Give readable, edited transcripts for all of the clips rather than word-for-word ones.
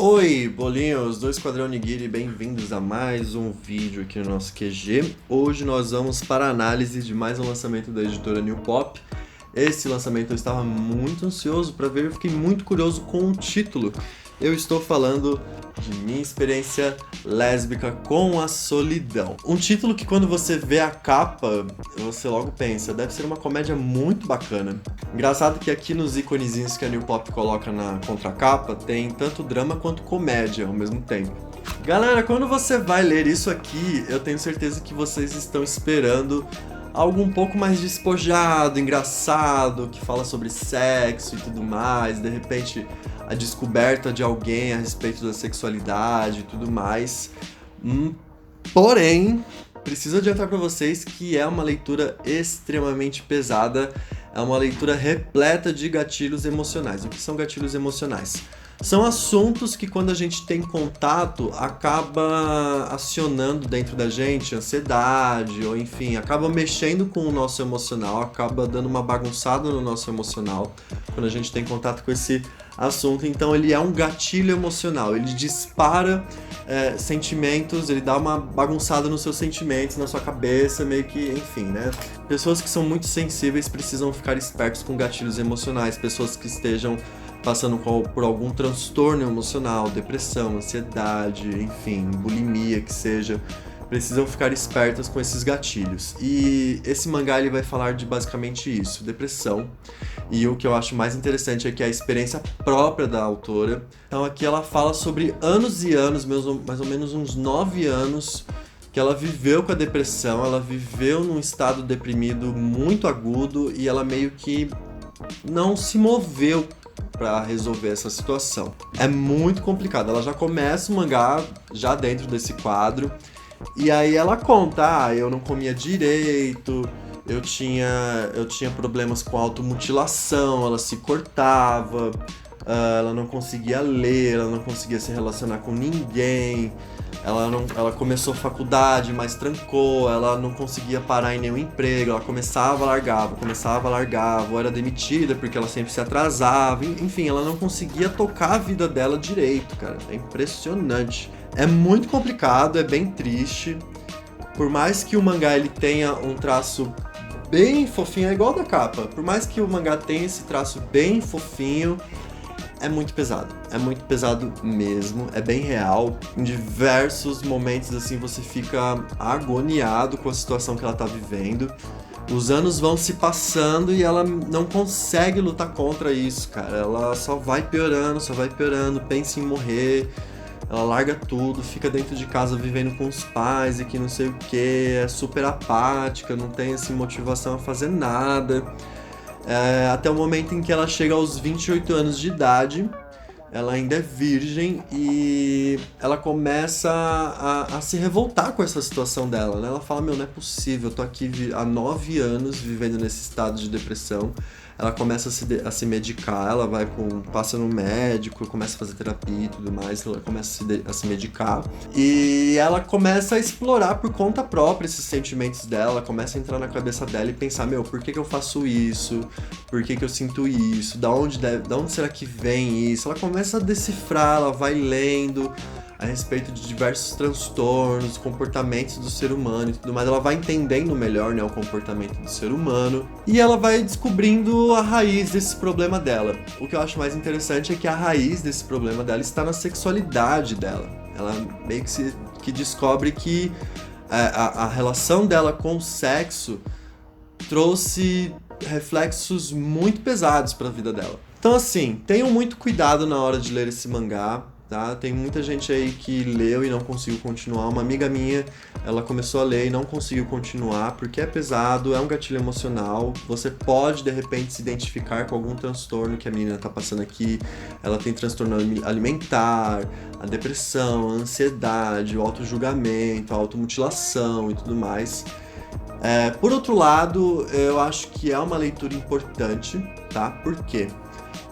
Oi, bolinhos do Esquadrão Nigiri, bem-vindos a mais um vídeo aqui no nosso QG. Hoje nós vamos para a análise de mais um lançamento da editora New Pop. Esse lançamento eu estava muito ansioso para ver, eu fiquei muito curioso com o título. Eu estou falando de Minha Experiência Lésbica com a Solidão. Um título que quando você vê a capa, você logo pensa, deve ser uma comédia muito bacana. Engraçado que aqui nos íconezinhos que a New Pop coloca na contracapa, tem tanto drama quanto comédia ao mesmo tempo. Galera, quando você vai ler isso aqui, eu tenho certeza que vocês estão esperando algo um pouco mais despojado, engraçado, que fala sobre sexo e tudo mais, de repente a descoberta de alguém a respeito da sexualidade e tudo mais. Porém, preciso adiantar para vocês que é uma leitura extremamente pesada, é uma leitura repleta de gatilhos emocionais. O que são gatilhos emocionais? São assuntos que quando a gente tem contato, acaba acionando dentro da gente ansiedade, ou enfim, acaba mexendo com o nosso emocional, acaba dando uma bagunçada no nosso emocional quando a gente tem contato com esse assunto. Então ele é um gatilho emocional, ele dispara sentimentos, ele dá uma bagunçada nos seus sentimentos, na sua cabeça, meio que, enfim, né? Pessoas que são muito sensíveis precisam ficar espertos com gatilhos emocionais, pessoas que estejam passando por algum transtorno emocional, depressão, ansiedade, enfim, bulimia que seja, precisam ficar espertas com esses gatilhos. E esse mangá ele vai falar de basicamente isso, depressão. E o que eu acho mais interessante é que é a experiência própria da autora. Então aqui ela fala sobre anos e anos, mais ou menos uns 9 anos, que ela viveu com a depressão, ela viveu num estado deprimido muito agudo e ela meio que não se moveu para resolver essa situação. É muito complicado. Ela já começa o mangá já dentro desse quadro e aí ela conta, eu não comia direito, eu tinha problemas com automutilação, ela se cortava, ela não conseguia ler, ela não conseguia se relacionar com ninguém. Ela começou faculdade, mas trancou, ela não conseguia parar em nenhum emprego, ela começava, largava, ou era demitida porque ela sempre se atrasava, enfim, ela não conseguia tocar a vida dela direito, cara, é impressionante. É muito complicado, é bem triste, por mais que o mangá ele tenha um traço bem fofinho, é igual da capa, por mais que o mangá tenha esse traço bem fofinho, é muito pesado mesmo, é bem real. Em diversos momentos, assim, você fica agoniado com a situação que ela tá vivendo. Os anos vão se passando e ela não consegue lutar contra isso, cara. Ela só vai piorando, pensa em morrer. Ela larga tudo, fica dentro de casa vivendo com os pais e que não sei o que, é super apática, não tem, assim, motivação a fazer nada. Até o momento em que ela chega aos 28 anos de idade, ela ainda é virgem e ela começa a se revoltar com essa situação dela, né? Ela fala, não é possível, eu tô aqui há 9 anos vivendo nesse estado de depressão. Ela começa a se medicar, ela passa no médico, começa a fazer terapia e tudo mais, ela começa a se medicar. E ela começa a explorar por conta própria esses sentimentos dela, começa a entrar na cabeça dela e pensar, por que eu faço isso? Por que eu sinto isso? Da onde será que vem isso? Ela começa a decifrar, ela vai lendo a respeito de diversos transtornos, comportamentos do ser humano e tudo mais. Ela vai entendendo melhor, né, o comportamento do ser humano e ela vai descobrindo a raiz desse problema dela. O que eu acho mais interessante é que a raiz desse problema dela está na sexualidade dela. Ela meio que descobre que a relação dela com o sexo trouxe reflexos muito pesados para a vida dela. Então assim, tenham muito cuidado na hora de ler esse mangá. Tá? Tem muita gente aí que leu e não conseguiu continuar. Uma amiga minha, ela começou a ler e não conseguiu continuar porque é pesado, é um gatilho emocional. Você pode, de repente, se identificar com algum transtorno que a menina tá passando aqui. Ela tem transtorno alimentar, a depressão, a ansiedade, o autojulgamento, a automutilação e tudo mais. Por outro lado, eu acho que é uma leitura importante, tá? Por quê?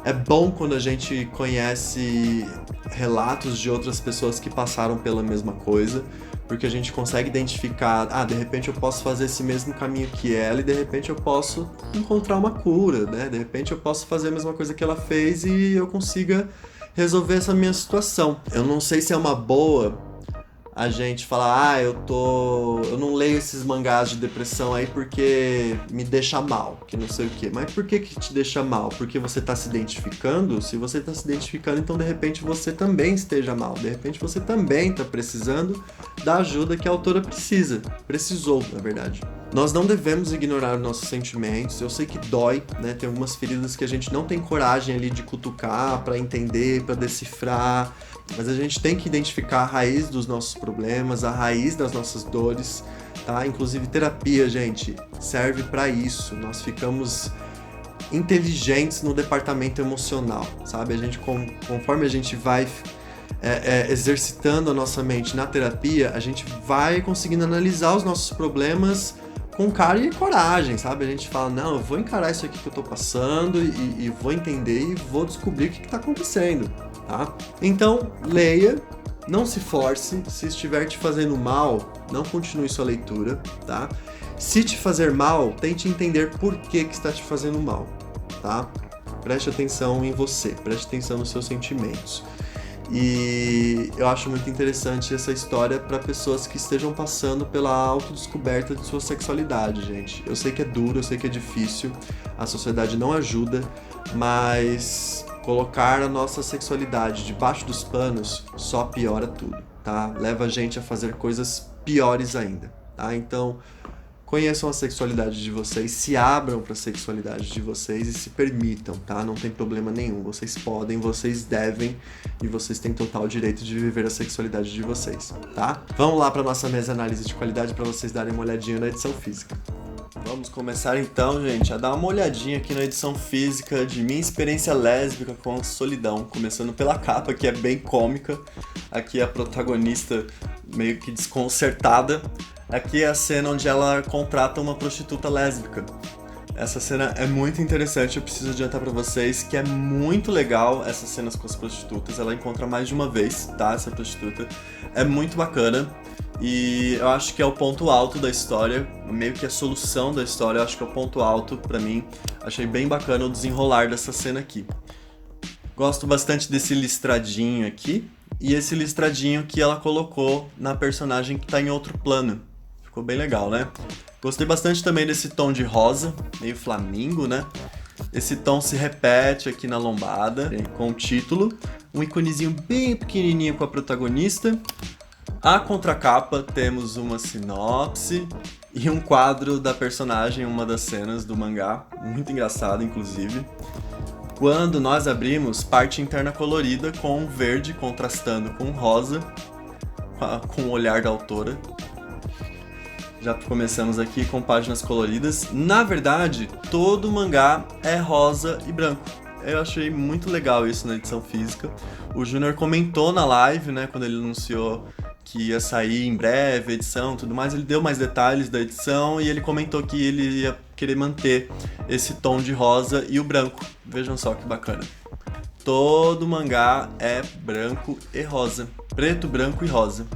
É bom quando a gente conhece relatos de outras pessoas que passaram pela mesma coisa, porque a gente consegue identificar, de repente eu posso fazer esse mesmo caminho que ela e de repente eu posso encontrar uma cura, né? De repente eu posso fazer a mesma coisa que ela fez e eu consiga resolver essa minha situação. Eu não sei se é uma boa a gente falar, eu não leio esses mangás de depressão aí porque me deixa mal, que não sei o quê. Mas por que te deixa mal? Porque você tá se identificando? Se você tá se identificando, então de repente você também esteja mal. De repente você também tá precisando da ajuda que a autora precisou, na verdade. Nós não devemos ignorar os nossos sentimentos. Eu sei que dói, né? Tem algumas feridas que a gente não tem coragem ali de cutucar pra entender, pra decifrar. Mas a gente tem que identificar a raiz dos nossos problemas, a raiz das nossas dores, tá? Inclusive terapia, gente, serve pra isso. Nós ficamos inteligentes no departamento emocional, sabe? A gente, conforme a gente vai exercitando a nossa mente na terapia, a gente vai conseguindo analisar os nossos problemas com cara e coragem, sabe? A gente fala, não, eu vou encarar isso aqui que eu tô passando e vou entender e vou descobrir o que tá acontecendo, tá? Então, leia, não se force, se estiver te fazendo mal, não continue sua leitura, tá? Se te fazer mal, tente entender por que está te fazendo mal, tá? Preste atenção em você, preste atenção nos seus sentimentos. E eu acho muito interessante essa história para pessoas que estejam passando pela autodescoberta de sua sexualidade, gente. Eu sei que é duro, eu sei que é difícil, a sociedade não ajuda, mas colocar a nossa sexualidade debaixo dos panos só piora tudo, tá? Leva a gente a fazer coisas piores ainda, tá? Então, conheçam a sexualidade de vocês, se abram para a sexualidade de vocês e se permitam, tá? Não tem problema nenhum. Vocês podem, vocês devem e vocês têm total direito de viver a sexualidade de vocês, tá? Vamos lá para nossa mesa análise de qualidade para vocês darem uma olhadinha na edição física. Vamos começar então, gente, a dar uma olhadinha aqui na edição física de Minha Experiência Lésbica com a Solidão, começando pela capa, que é bem cômica. Aqui a protagonista meio que desconcertada. Aqui é a cena onde ela contrata uma prostituta lésbica. Essa cena é muito interessante, eu preciso adiantar pra vocês que é muito legal essas cenas com as prostitutas. Ela encontra mais de uma vez, tá? Essa prostituta. É muito bacana e eu acho que é o ponto alto da história, meio que a solução da história, eu acho que é o ponto alto pra mim. Achei bem bacana o desenrolar dessa cena aqui. Gosto bastante desse listradinho aqui e esse listradinho que ela colocou na personagem que tá em outro plano. Ficou bem legal, né? Gostei bastante também desse tom de rosa, meio flamingo, né? Esse tom se repete aqui na lombada, com o título. Um iconezinho bem pequenininho com a protagonista. A contracapa temos uma sinopse e um quadro da personagem, uma das cenas do mangá. Muito engraçado, inclusive. Quando nós abrimos, parte interna colorida com um verde contrastando com rosa, com o olhar da autora. Já começamos aqui com páginas coloridas. Na verdade, todo mangá é rosa e branco. Eu achei muito legal isso na edição física. O Júnior comentou na live, né, quando ele anunciou que ia sair em breve a edição e tudo mais. Ele deu mais detalhes da edição e ele comentou que ele ia querer manter esse tom de rosa e o branco. Vejam só que bacana. Todo mangá é branco e rosa. Preto, branco e rosa.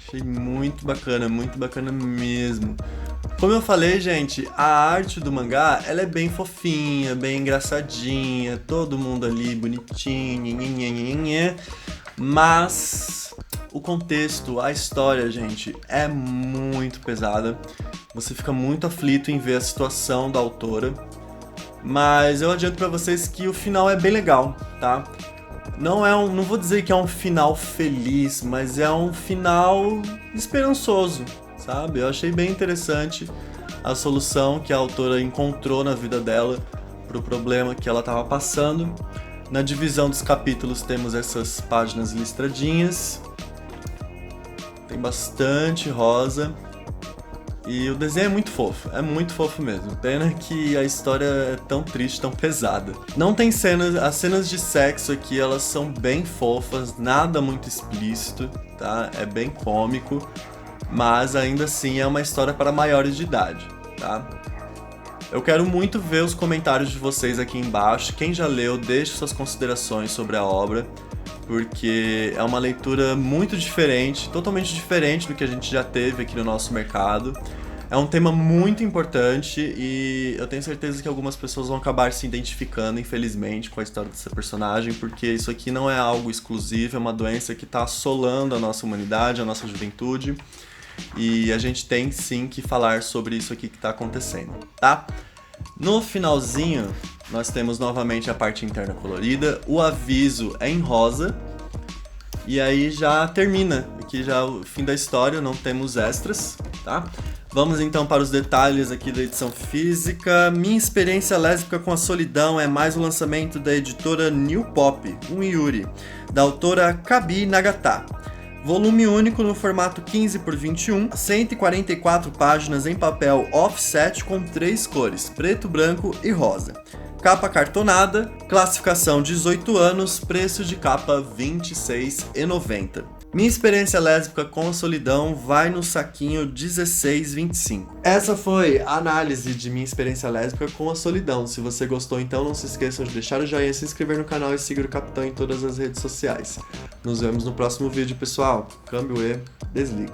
Achei muito bacana mesmo. Como eu falei, gente, a arte do mangá, ela é bem fofinha, bem engraçadinha, todo mundo ali bonitinho, mas o contexto, a história, gente, é muito pesada. Você fica muito aflito em ver a situação da autora, mas eu adianto pra vocês que o final é bem legal, tá? Não vou dizer que é um final feliz, mas é um final esperançoso, sabe? Eu achei bem interessante a solução que a autora encontrou na vida dela pro problema que ela estava passando. Na divisão dos capítulos temos essas páginas listradinhas. Tem bastante rosa. E o desenho é muito fofo mesmo. Pena que a história é tão triste, tão pesada. Não tem cenas, as cenas de sexo aqui, elas são bem fofas, nada muito explícito, tá? É bem cômico, mas ainda assim é uma história para maiores de idade, tá? Eu quero muito ver os comentários de vocês aqui embaixo. Quem já leu, deixe suas considerações sobre a obra, porque é uma leitura muito diferente, totalmente diferente do que a gente já teve aqui no nosso mercado. É um tema muito importante e eu tenho certeza que algumas pessoas vão acabar se identificando, infelizmente, com a história dessa personagem, porque isso aqui não é algo exclusivo, é uma doença que está assolando a nossa humanidade, a nossa juventude, e a gente tem sim que falar sobre isso aqui que está acontecendo, tá? No finalzinho, nós temos novamente a parte interna colorida, o aviso é em rosa, e aí já termina, aqui já é o fim da história, não temos extras, tá? Vamos então para os detalhes aqui da edição física. Minha experiência lésbica com a solidão é mais o lançamento da editora New Pop, um Yuri, da autora Kabi Nagata. Volume único no formato 15 por 21, 144 páginas em papel offset com 3 cores, preto, branco e rosa. Capa cartonada, classificação 18 anos, preço de capa R$ 26,90. Minha experiência lésbica com a solidão vai no saquinho 16,25. Essa foi a análise de minha experiência lésbica com a solidão. Se você gostou, então não se esqueçam de deixar o joinha, se inscrever no canal e seguir o Capitão em todas as redes sociais. Nos vemos no próximo vídeo, pessoal. Câmbio E, desligo.